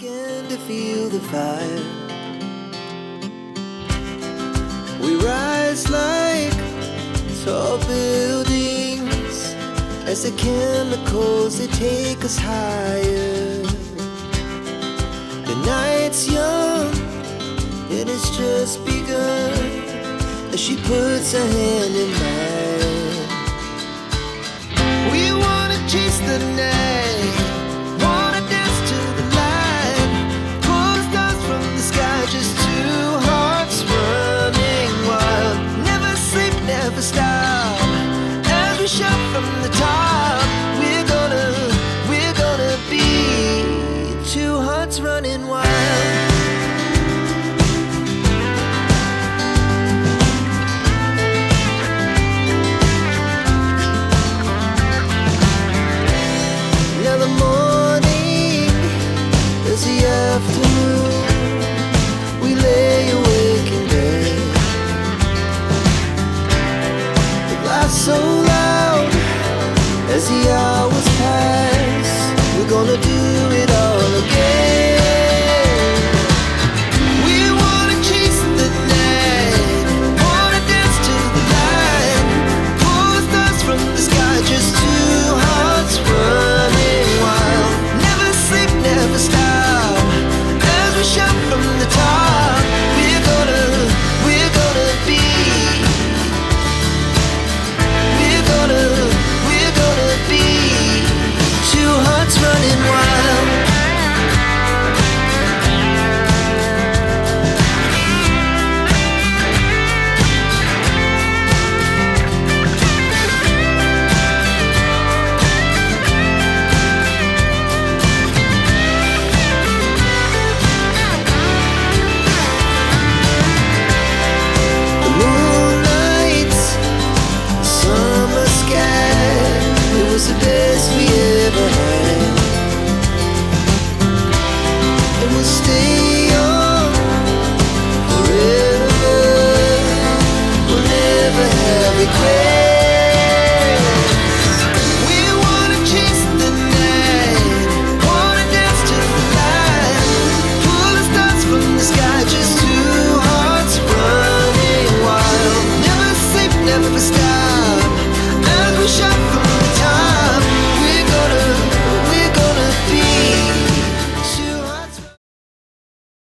began to feel the fire. We rise like tall buildings as the chemicals, they take us higher. The night's young, it has just begun as she puts her hand in mine. We wanna chase the night, wanna dance to the light, pull the stars from the sky, just two hearts running wild. Never sleep, never stop, as we shout from the top. We're gonna be two hearts running wild. Afternoon, we lay awake in bed. The laugh so loud as the hours pass. We're gonna do it all again. We wanna chase the night, wanna dance to the light, pull the stars from the sky, just two hearts running wild. Never sleep, never stop, shout from the top. We're gonna be, we're gonna be two hearts running wild. The best we ever had, and we'll stay young forever. We'll never have regret.